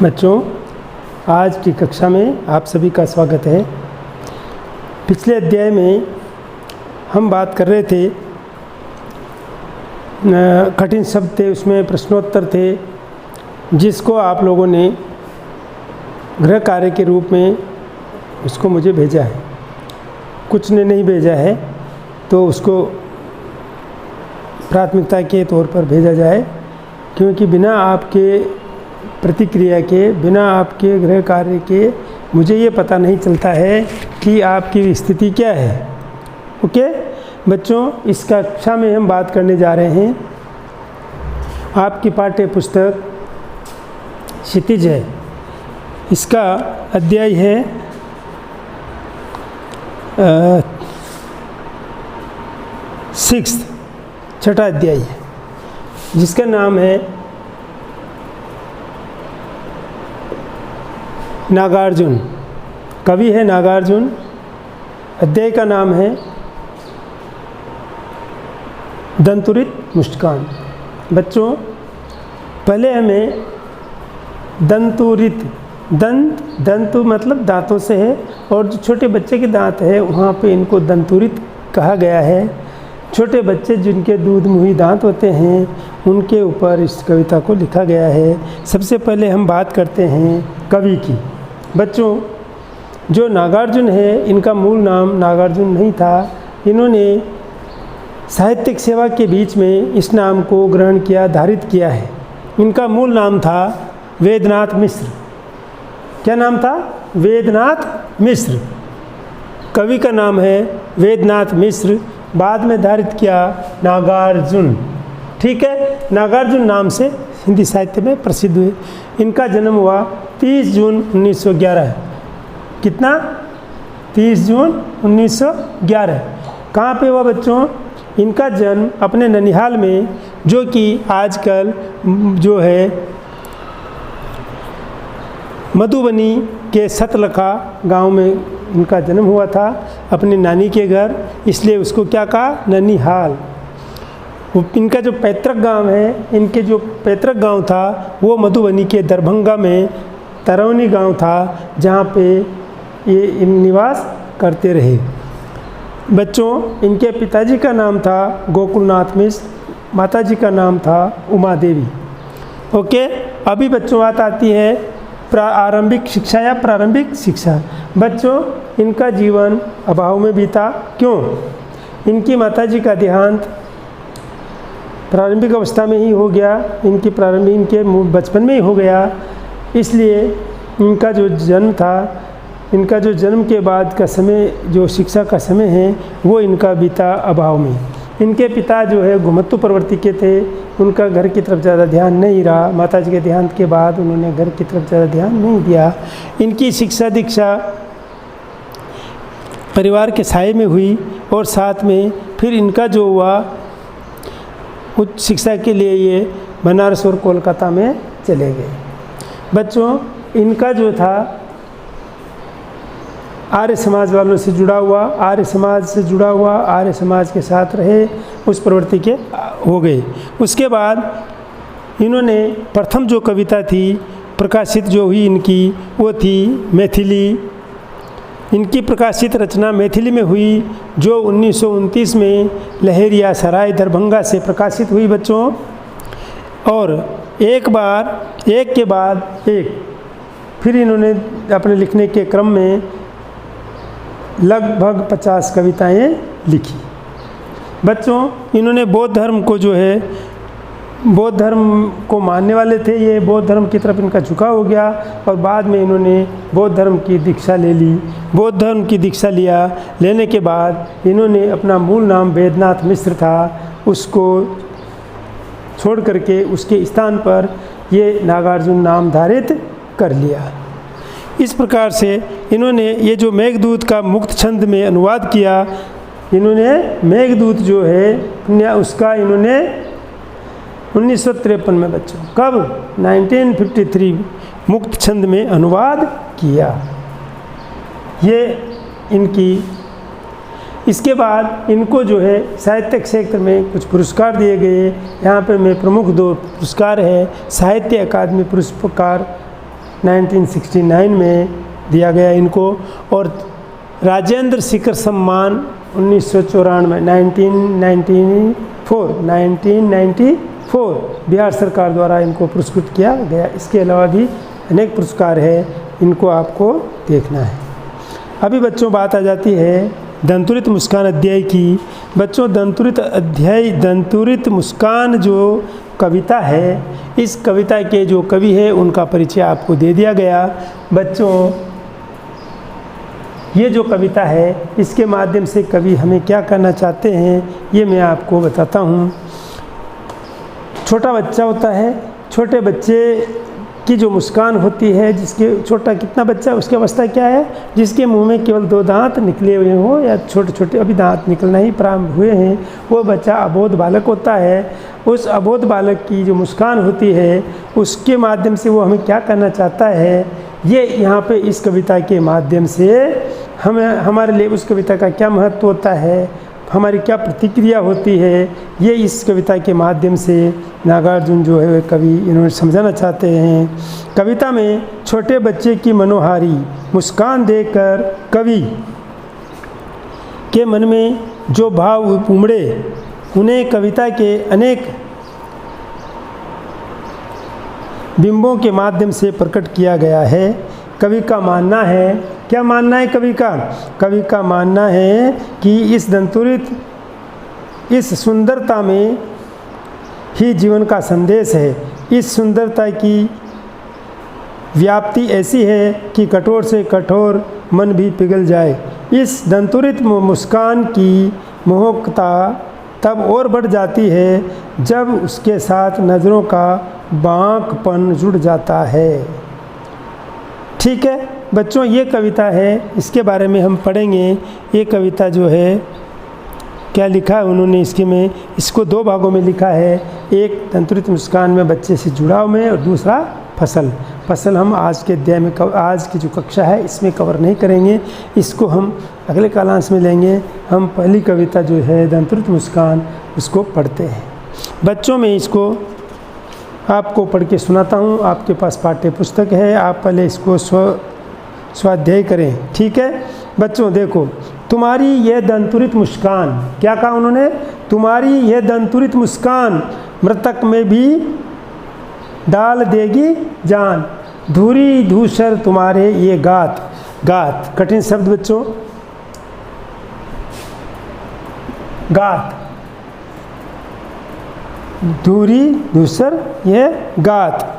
बच्चों, आज की कक्षा में आप सभी का स्वागत है। पिछले अध्याय में हम बात कर रहे थे, कठिन शब्द थे, उसमें प्रश्नोत्तर थे जिसको आप लोगों ने गृह कार्य के रूप में उसको मुझे भेजा है। कुछ ने नहीं भेजा है तो उसको प्राथमिकता के तौर पर भेजा जाए, क्योंकि बिना आपके प्रतिक्रिया के, बिना आपके गृह कार्य के मुझे ये पता नहीं चलता है कि आपकी स्थिति क्या है। ओके बच्चों, इस कक्षा में हम बात करने जा रहे हैं, आपकी पाठ्य पुस्तक क्षितिज है, इसका अध्याय है 6th, छठा अध्याय है, जिसका नाम है नागार्जुन। कवि है नागार्जुन। अध्याय का नाम है दंतुरित मुस्कान। बच्चों, पहले हमें दंतुरित, दंतु मतलब दांतों से है, और जो छोटे बच्चे के दांत है वहाँ पे इनको दंतुरित कहा गया है। छोटे बच्चे जिनके दूध मुही दांत होते हैं उनके ऊपर इस कविता को लिखा गया है। सबसे पहले हम बात करते हैं कवि की। बच्चों, जो नागार्जुन है, इनका मूल नाम नागार्जुन नहीं था। इन्होंने साहित्यिक सेवा के बीच में इस नाम को ग्रहण किया, धारित किया है। इनका मूल नाम था वेदनाथ मिश्र। क्या नाम था? वेदनाथ मिश्र। कवि का नाम है वेदनाथ मिश्र, बाद में धारित किया नागार्जुन। ठीक है, नागार्जुन नाम से हिंदी साहित्य में प्रसिद्ध हुए। इनका जन्म हुआ 30 जून 1911। कितना? 30 जून 1911। कहाँ पे हुआ बच्चों? इनका जन्म अपने ननिहाल में, जो कि आजकल जो है मधुबनी के सतलखा गांव में इनका जन्म हुआ था, अपनी नानी के घर, इसलिए उसको क्या कहा? ननिहाल। इनका जो पैतृक गांव है, इनके जो पैतृक गांव था वो मधुबनी के दरभंगा में तरौनी गांव था, जहाँ पे ये निवास करते रहे। बच्चों, इनके पिताजी का नाम था गोकुलनाथ मिश्र, माताजी का नाम था उमा देवी। ओके, अभी बच्चों बात आती है प्रारंभिक शिक्षा या प्रारंभिक शिक्षा। बच्चों, इनका जीवन अभाव में बीता। क्यों? इनकी माताजी का देहांत प्रारंभिक अवस्था में ही हो गया, इनके बचपन में ही हो गया, इसलिए इनका जो जन्म था, इनका जो जन्म के बाद का समय, जो शिक्षा का समय है, वो इनका बीता अभाव में। इनके पिता जो है घुमत्तु प्रवृत्ति के थे, उनका घर की तरफ ज़्यादा ध्यान नहीं रहा। माताजी के देहांत के बाद उन्होंने घर की तरफ ज़्यादा ध्यान नहीं दिया। इनकी शिक्षा दीक्षा परिवार के साये में हुई, और साथ में फिर इनका जो हुआ, उच्च शिक्षा के लिए ये बनारस और कोलकाता में चले गए। बच्चों, इनका जो था आर्य समाज वालों से जुड़ा हुआ, आर्य समाज के साथ रहे, उस प्रवृत्ति के हो गए। उसके बाद इन्होंने प्रथम जो कविता थी प्रकाशित जो हुई इनकी, वो थी मैथिली। इनकी प्रकाशित रचना मैथिली में हुई, जो 1929 में लहरिया सराय दरभंगा से प्रकाशित हुई बच्चों। और एक के बाद एक फिर इन्होंने अपने लिखने के क्रम में लगभग 50 कविताएं लिखी। बच्चों, इन्होंने बौद्ध धर्म को जो है, बौद्ध धर्म को मानने वाले थे, ये बौद्ध धर्म की तरफ इनका झुकाव हो गया, और बाद में इन्होंने बौद्ध धर्म की दीक्षा ले ली। बौद्ध धर्म की दीक्षा लेने के बाद इन्होंने अपना मूल नाम वेदनाथ मिश्र था, उसको छोड़ करके उसके स्थान पर ये नागार्जुन नाम धारित कर लिया। इस प्रकार से इन्होंने ये जो मेघदूत का मुक्त छंद में अनुवाद किया, इन्होंने मेघदूत जो है उसका इन्होंने 1953 में बच्चों, कब? 1953 मुक्त छंद में अनुवाद किया। ये इनकी, इसके बाद इनको जो है साहित्य क्षेत्र में कुछ पुरस्कार दिए गए। यहाँ पे मैं प्रमुख 2 पुरस्कार है, साहित्य अकादमी पुरस्कार 1969 में दिया गया इनको। और राजेंद्र शिखर सम्मान 1994 बिहार सरकार द्वारा इनको पुरस्कृत किया गया। इसके अलावा भी अनेक पुरस्कार है, इनको आपको देखना है। अभी बच्चों बात आ जाती है दंतुरित मुस्कान अध्याय की। बच्चों दंतुरित मुस्कान जो कविता है, इस कविता के जो कवि है उनका परिचय आपको दे दिया गया। बच्चों ये जो कविता है इसके माध्यम से कवि हमें क्या करना चाहते हैं ये मैं आपको बताता हूँ। छोटा बच्चा होता है, छोटे बच्चे की जो मुस्कान होती है, जिसके छोटा कितना बच्चा उसकी अवस्था क्या है, जिसके मुंह में केवल 2 दांत निकले हुए हों या छोटे छोटे अभी दांत निकलना ही प्रारंभ हुए हैं, वो बच्चा अबोध बालक होता है। उस अबोध बालक की जो मुस्कान होती है उसके माध्यम से वो हमें क्या करना चाहता है, ये यहाँ पे इस कविता के माध्यम से हमें हमारे लिए उस कविता का क्या महत्व होता है, हमारी क्या प्रतिक्रिया होती है, ये इस कविता के माध्यम से नागार्जुन जो है कवि इन्होंने समझाना चाहते हैं। कविता में छोटे बच्चे की मनोहारी मुस्कान देखकर कवि के मन में जो भाव उमड़े उन्हें कविता के अनेक बिंबों के माध्यम से प्रकट किया गया है। कवि का मानना है, क्या मानना है कवि का? कवि का मानना है कि इस दंतुरित इस सुंदरता में ही जीवन का संदेश है। इस सुंदरता की व्याप्ति ऐसी है कि कठोर से कठोर मन भी पिघल जाए। इस दंतुरित मुस्कान की मोहकता तब और बढ़ जाती है जब उसके साथ नज़रों का बांकपन जुड़ जाता है। ठीक है बच्चों, ये कविता है, इसके बारे में हम पढ़ेंगे। ये कविता जो है क्या लिखा है उन्होंने, इसके में इसको 2 भागों में लिखा है। एक दंतुरित मुस्कान में बच्चे से जुड़ाव में, और दूसरा फसल हम आज के अध्याय में आज की जो कक्षा है इसमें कवर नहीं करेंगे, इसको हम अगले क्लास में लेंगे। हम पहली कविता जो है दंतुरित मुस्कान उसको पढ़ते हैं। बच्चों में इसको आपको पढ़ के सुनाता हूँ। आपके पास पाठ्य पुस्तक है, आप पहले इसको स्वाध्याय करें। ठीक है बच्चों, देखो तुम्हारी यह दंतुरित मुस्कान, क्या कहा उन्होंने? तुम्हारी यह दंतुरित मुस्कान मृतक में भी डाल देगी जान। धूरी धूसर तुम्हारे ये गात कठिन शब्द बच्चों, गात, धूरी धूसर ये गात।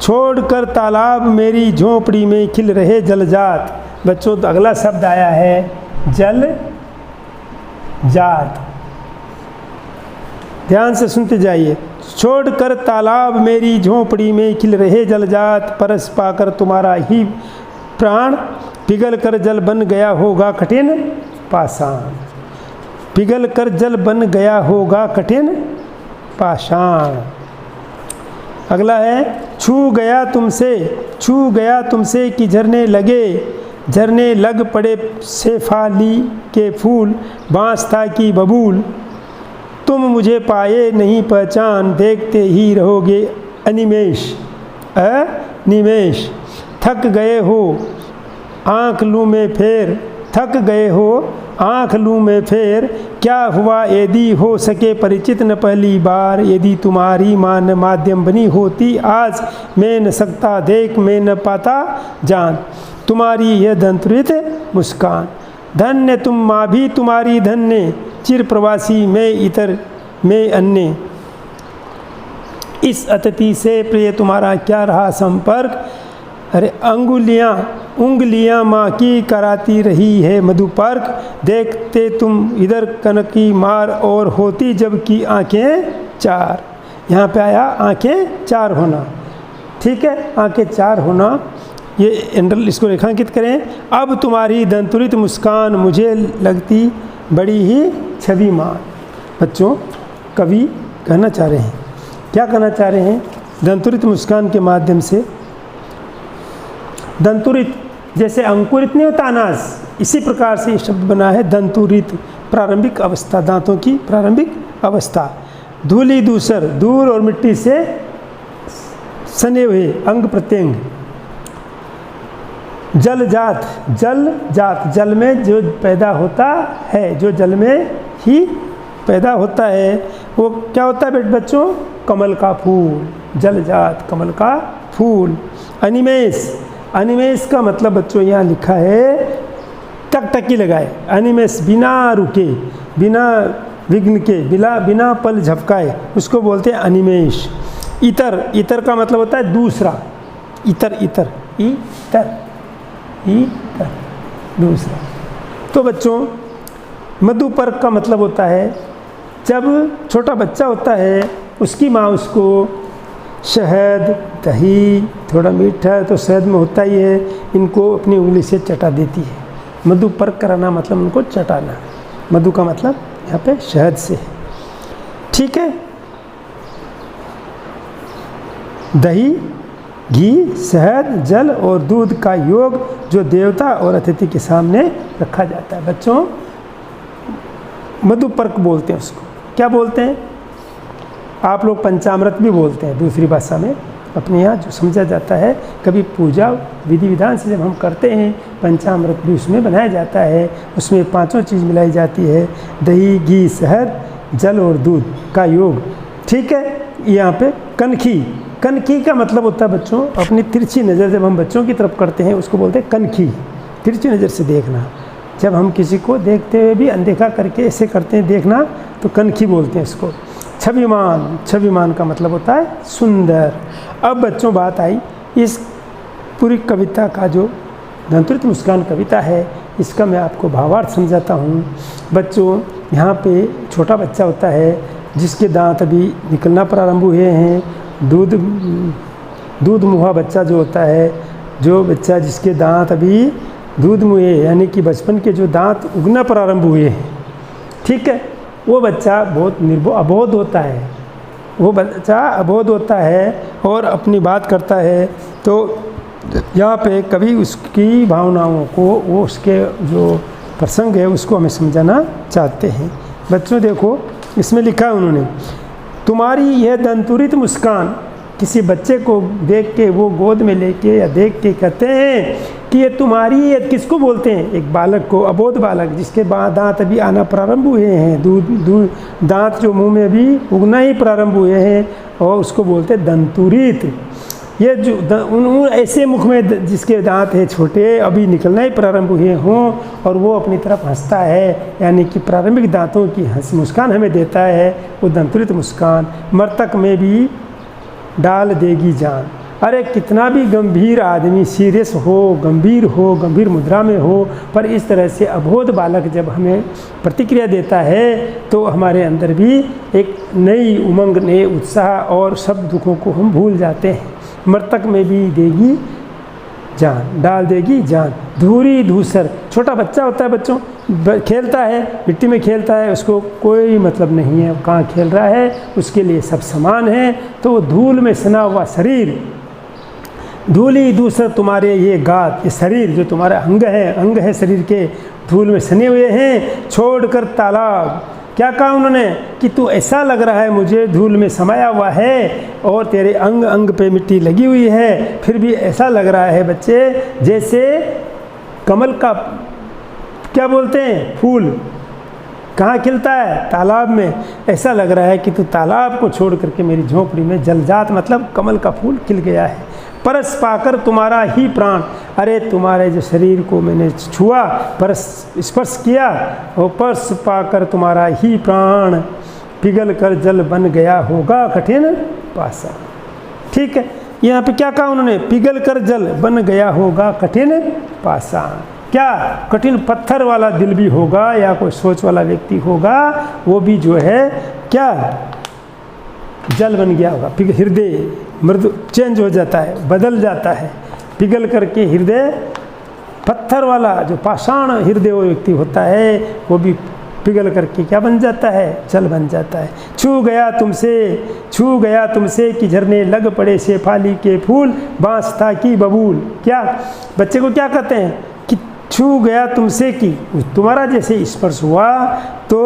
छोड़कर तालाब मेरी झोंपड़ी में खिल रहे जलजात। बच्चों तो अगला शब्द आया है जल जात, ध्यान से सुनते जाइए। छोड़कर तालाब मेरी झोंपड़ी में खिल रहे जलजात, परस पाकर तुम्हारा ही प्राण पिघल कर जल बन गया होगा कठिन पाषाण। पिघल कर जल बन गया होगा कठिन पाषाण। अगला है छू गया तुमसे कि झरने लग पड़े शेफाली के फूल, बांस था कि बबूल। तुम मुझे पाए नहीं पहचान, देखते ही रहोगे अनिमेष। थक गए हो आँख लूँ में फेर, क्या हुआ यदि हो सके परिचित न पहली बार। यदि तुम्हारी मान माध्यम बनी होती आज, मैं न सकता देख मैं न पाता जान। तुम्हारी यह दंतुरित मुस्कान, धन्य तुम माँ भी तुम्हारी धन्य। चिर प्रवासी मैं इतर मैं अन्य, इस अतिथि से प्रिय तुम्हारा क्या रहा संपर्क। अरे उंगलियां माँ की कराती रही है मधुपर्क। देखते तुम इधर कनकी मार और होती जबकि आँखें 4। यहाँ पे आया आँखें 4 होना। ठीक है, आँखें 4 होना, ये इसको रेखांकित करें। अब तुम्हारी दंतुरित मुस्कान मुझे लगती बड़ी ही छविमान। बच्चों कवि कहना चाह रहे हैं, क्या कहना चाह रहे हैं? दंतुरित मुस्कान के माध्यम से, दंतुरित जैसे अंकुरित नहीं होता अनाज, इसी प्रकार से ये शब्द बना है दंतुरित, प्रारंभिक अवस्था, दांतों की प्रारंभिक अवस्था। धूली दूसर, दूर और मिट्टी से सने हुए अंग प्रत्यंग। जल जात, जल जात, जल में जो पैदा होता है, जो जल में ही पैदा होता है वो क्या होता है बच्चों? कमल का फूल, जल जात कमल का फूल। अनिमेष, अनिमेष का मतलब बच्चों यहाँ लिखा है टकटकी लगाए, अनिमेष बिना रुके, बिना विघ्न के, बिना पल झपकाए, उसको बोलते हैं अनिमेष। इतर, इतर का मतलब होता है दूसरा, इतर, इतर, इतर, इतर, दूसरा। तो बच्चों मधुपर्क का मतलब होता है जब छोटा बच्चा होता है उसकी माँ उसको शहद, दही, थोड़ा मीठा तो शहद में होता ही है, इनको अपनी उंगली से चटा देती है। मधुपर्क कराना मतलब उनको चटाना, मधु का मतलब यहाँ पे शहद से है, ठीक है। दही, घी, शहद, जल और दूध का योग जो देवता और अतिथि के सामने रखा जाता है। बच्चों मधुपर्क बोलते हैं उसको, क्या बोलते हैं? आप लोग पंचामृत भी बोलते हैं दूसरी भाषा में, अपने यहाँ जो समझा जाता है। कभी पूजा विधि विधान से जब हम करते हैं पंचामृत भी उसमें बनाया जाता है, उसमें 5 चीज़ मिलाई जाती है, दही, घी, शहद, जल और दूध का योग, ठीक है। यहाँ पे कनखी, कनखी का मतलब होता है बच्चों अपनी तिरछी नज़र, जब हम बच्चों की तरफ करते हैं उसको बोलते हैं कनखी, तिरछी नज़र से देखना। जब हम किसी को देखते हुए भी अनदेखा करके ऐसे करते हैं देखना तो कनखी बोलते हैं इसको। छविमान, छविमान का मतलब होता है सुंदर। अब बच्चों बात आई इस पूरी कविता का जो दंतुरित मुस्कान कविता है, इसका मैं आपको भावार्थ समझाता हूँ। बच्चों यहाँ पे छोटा बच्चा होता है जिसके दांत अभी निकलना प्रारंभ हुए हैं, दूध मुहा बच्चा जो होता है, जो बच्चा जिसके दांत अभी दूध मुहे यानी कि बचपन के जो दांत उगना प्रारंभ हुए हैं, ठीक है, वो बच्चा बहुत अबोध होता है, वो बच्चा अबोध होता है और अपनी बात करता है। तो यहाँ पे कभी उसकी भावनाओं को, वो उसके जो प्रसंग है उसको हमें समझाना चाहते हैं। बच्चों देखो इसमें लिखा है उन्होंने, तुम्हारी यह दंतुरित मुस्कान, किसी बच्चे को देख के वो गोद में लेके या देख के कहते हैं कि ये तुम्हारी, ये किसको बोलते हैं? एक बालक को, अबोध बालक जिसके दांत अभी आना प्रारंभ हुए हैं, दांत जो मुंह में अभी उगना ही प्रारंभ हुए हैं, और उसको बोलते हैं दंतुरित। ये जो ऐसे मुख में जिसके दांत है छोटे अभी निकलना ही प्रारंभ हुए हों और वो अपनी तरफ हंसता है, यानी कि प्रारंभिक दांतों की मुस्कान हमें देता है, वो दंतुरित मुस्कान मर्तक में भी डाल देगी जान। अरे कितना भी गंभीर आदमी, सीरियस हो, गंभीर मुद्रा में हो, पर इस तरह से अबोध बालक जब हमें प्रतिक्रिया देता है तो हमारे अंदर भी एक नई उमंग, नए उत्साह और सब दुखों को हम भूल जाते हैं। मर्तक में भी देगी जान, डाल देगी जान। धूरी धूसर, छोटा बच्चा होता है बच्चों, खेलता है, मिट्टी में खेलता है, उसको कोई मतलब नहीं है कहाँ खेल रहा है, उसके लिए सब समान है। तो वो धूल में सना हुआ शरीर, धूली दूसर तुम्हारे ये गात, ये शरीर जो तुम्हारा अंग है शरीर के, धूल में सने हुए हैं। छोड़कर तालाब, क्या कहा उन्होंने कि तू ऐसा लग रहा है मुझे धूल में समाया हुआ है और तेरे अंग अंग पे मिट्टी लगी हुई है, फिर भी ऐसा लग रहा है बच्चे जैसे कमल का, क्या बोलते हैं, फूल कहाँ खिलता है? तालाब में। ऐसा लग रहा है कि तू तालाब को छोड़ करके मेरी झोंपड़ी में जलजात, मतलब कमल का फूल खिल गया है। परस पाकर तुम्हारा ही प्राण, अरे तुम्हारे जो शरीर को मैंने छुआ, परस स्पर्श किया, और परस पाकर तुम्हारा ही प्राण पिघल कर जल बन गया होगा कठिन पासा। ठीक है, यहाँ पे क्या कहा उन्होंने? पिघल कर जल बन गया होगा कठिन पासा। क्या कठिन पत्थर वाला दिल भी होगा या कोई सोच वाला व्यक्ति होगा, वो भी जो है क्या जल बन गया होगा। हृदय मृदु चेंज हो जाता है, बदल जाता है, पिघल करके हृदय पत्थर वाला जो पाषाण हृदय वो व्यक्ति होता है वो भी पिघल करके क्या बन जाता है? जल बन जाता है। छू गया तुमसे कि झरने लग पड़े शेफाली के फूल, बांस था की बबूल। क्या बच्चे को क्या कहते हैं कि छू गया तुमसे कि तुम्हारा जैसे स्पर्श हुआ तो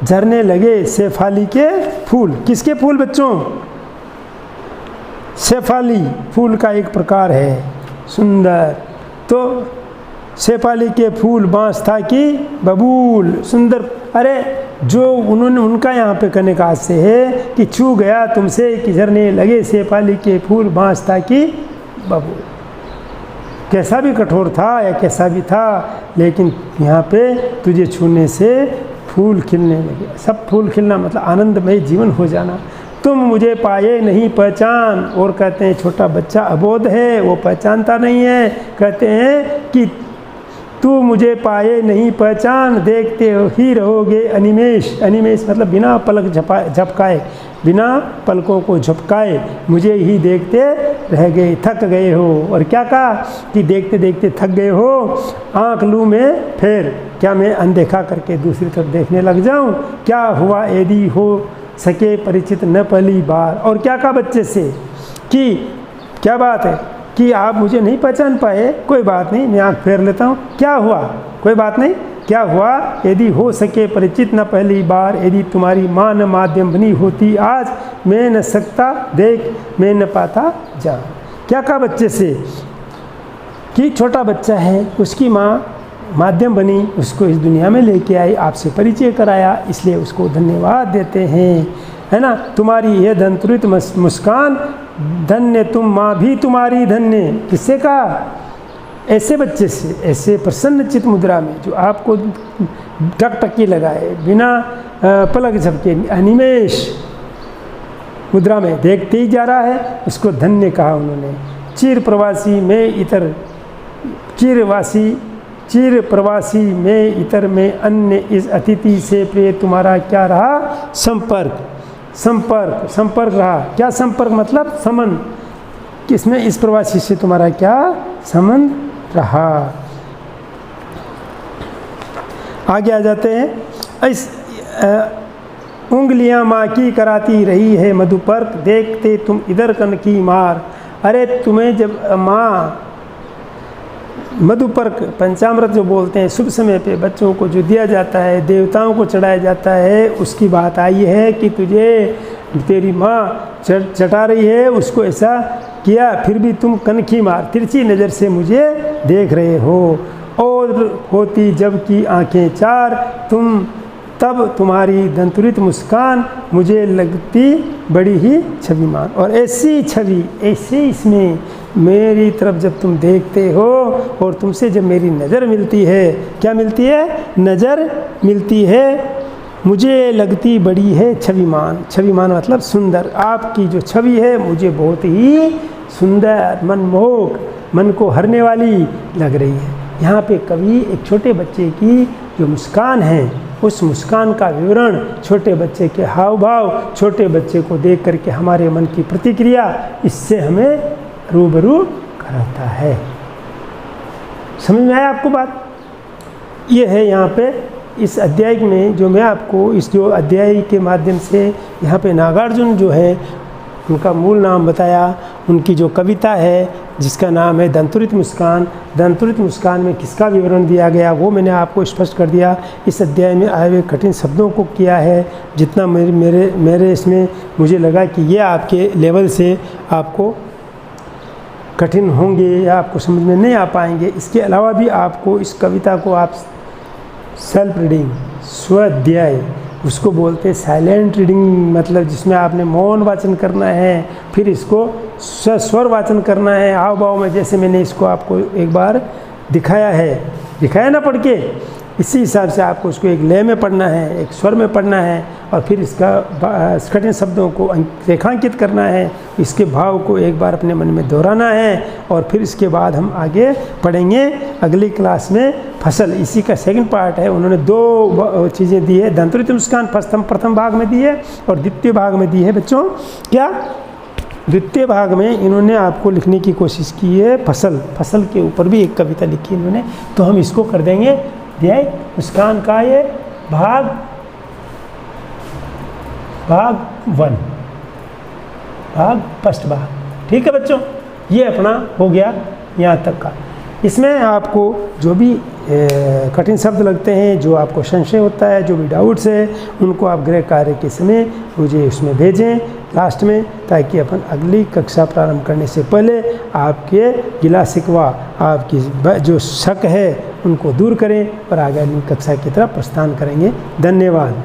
झरने लगे शेफाली के फूल। किसके फूल बच्चों? शेफाली फूल का एक प्रकार है, सुंदर तो शेफाली के फूल बाँस था कि बबूल सुंदर। अरे जो उन्होंने उनका यहाँ पे कहने का हास्य है कि छू गया तुमसे कि झरने लगे शेफाली के फूल बाँस था कि बबूल। कैसा भी कठोर था या कैसा भी था, लेकिन यहाँ पे तुझे छूने से फूल खिलने लगे। सब फूल खिलना मतलब आनंदमय जीवन हो जाना। तुम मुझे पाए नहीं पहचान, और कहते हैं छोटा बच्चा अबोध है, वो पहचानता नहीं है। कहते हैं कि तू मुझे पाए नहीं पहचान, देखते ही रहोगे अनिमेष। अनिमेष मतलब बिना पलक झपकाए, बिना पलकों को झपकाए मुझे ही देखते रह गए, थक गए हो। और क्या कहा कि देखते देखते थक गए हो, आँख लूँ में फेर, क्या मैं अनदेखा करके दूसरी तरफ देखने लग जाऊँ? क्या हुआ यदि हो सके परिचित न पहली बार। और क्या कहा बच्चे से कि क्या बात है कि आप मुझे नहीं पहचान पाए, कोई बात नहीं, मैं आँख फेर लेता हूँ। क्या हुआ? कोई बात नहीं, क्या हुआ यदि हो सके परिचित न पहली बार, यदि तुम्हारी माँ न माध्यम बनी होती आज, मैं न सकता देख मैं न पाता जान। क्या कहा बच्चे से कि छोटा बच्चा है, उसकी माँ माध्यम बनी, उसको इस दुनिया में लेके आई, आपसे परिचय कराया, इसलिए उसको धन्यवाद देते हैं, है ना। तुम्हारी यह धनतुरित मुस्कान धन्य, तुम माँ भी तुम्हारी धन्य। किससे कहा? ऐसे बच्चे से, ऐसे प्रसन्न चित मुद्रा में जो आपको टकटकी लगाए, बिना पलक झपके अनिमेष मुद्रा में देखते ही जा रहा है, उसको धन्य कहा उन्होंने। चिर प्रवासी में इतर, चिर प्रवासी में इतर में अन्य, इस अतिथि से प्रिय तुम्हारा क्या रहा संपर्क। संपर्क रहा। क्या संपर्क मतलब? संबंध। किसमें? इस प्रवासी से तुम्हारा क्या संबंध रहा। आगे आ जाते हैं। इस उंगलियां माँ की कराती रही है मधुपर्क, देखते तुम इधर कन की मार। अरे तुम्हें जब माँ मधुपर्क, पंचामृत जो बोलते हैं, शुभ समय पे बच्चों को जो दिया जाता है, देवताओं को चढ़ाया जाता है, उसकी बात आई है कि तुझे तेरी माँ चटा रही है, उसको ऐसा किया, फिर भी तुम कनखी मार, तिरछी नज़र से मुझे देख रहे हो। और होती जब की आँखें चार, तुम तब तुम्हारी दंतुरित मुस्कान मुझे लगती बड़ी ही छविमान। और ऐसी छवि, ऐसे इसमें मेरी तरफ जब तुम देखते हो और तुमसे जब मेरी नज़र मिलती है, क्या मिलती है? नज़र मिलती है, मुझे लगती बड़ी है छविमान। छविमान मतलब सुंदर। आपकी जो छवि है मुझे बहुत ही सुंदर, मनमोहक, मन को हरने वाली लग रही है। यहाँ पे कवि एक छोटे बच्चे की जो मुस्कान है, उस मुस्कान का विवरण, छोटे बच्चे के हाव भाव, छोटे बच्चे को देख करके हमारे मन की प्रतिक्रिया, इससे हमें रूबरू कराता है। समझ में आया आपको बात? ये है यहाँ पे इस अध्याय में जो मैं आपको इस जो अध्याय के माध्यम से यहाँ पे नागार्जुन जो है उनका मूल नाम बताया, उनकी जो कविता है जिसका नाम है दंतुरित मुस्कान। दंतुरित मुस्कान में किसका विवरण दिया गया वो मैंने आपको स्पष्ट कर दिया। इस अध्याय में आए हुए कठिन शब्दों को किया है, जितना मेरे इसमें मुझे लगा कि ये आपके लेवल से आपको कठिन होंगे या आपको समझ में नहीं आ पाएंगे। इसके अलावा भी आपको इस कविता को आप सेल्फ रीडिंग, स्वाध्याय, उसको बोलते हैं साइलेंट रीडिंग, मतलब जिसमें आपने मौन वाचन करना है, फिर इसको स्वर वाचन करना है हाव भाव में, जैसे मैंने इसको आपको एक बार दिखाया ना पढ़ के। इसी हिसाब से आपको उसको एक लय में पढ़ना है, एक स्वर में पढ़ना है, और फिर इसका कठिन शब्दों को रेखांकित करना है, इसके भाव को एक बार अपने मन में दोहराना है, और फिर इसके बाद हम आगे पढ़ेंगे अगली क्लास में फसल। इसी का सेकंड पार्ट है। उन्होंने दो चीज़ें दी है, दंतुरित मुस्कान प्रथम भाग में दी है और द्वितीय भाग में दी है बच्चों। क्या? द्वितीय भाग में इन्होंने आपको लिखने की कोशिश की है फसल के ऊपर भी एक कविता लिखी इन्होंने, तो हम इसको कर देंगे अध्याय मुस्कान का ये भाग 1, फर्स्ट भाग। ठीक है बच्चों, ये अपना हो गया यहाँ तक का। इसमें आपको जो भी कठिन शब्द लगते हैं, जो आपको संशय होता है, जो भी डाउट्स है, उनको आप गृह कार्य के समय मुझे उसमें भेजें, लास्ट में, ताकि अपन अगली कक्षा प्रारंभ करने से पहले आपके गिला शिकवा, आपकी जो शक है उनको दूर करें और आगे अगली कक्षा की तरफ प्रस्थान करेंगे। धन्यवाद।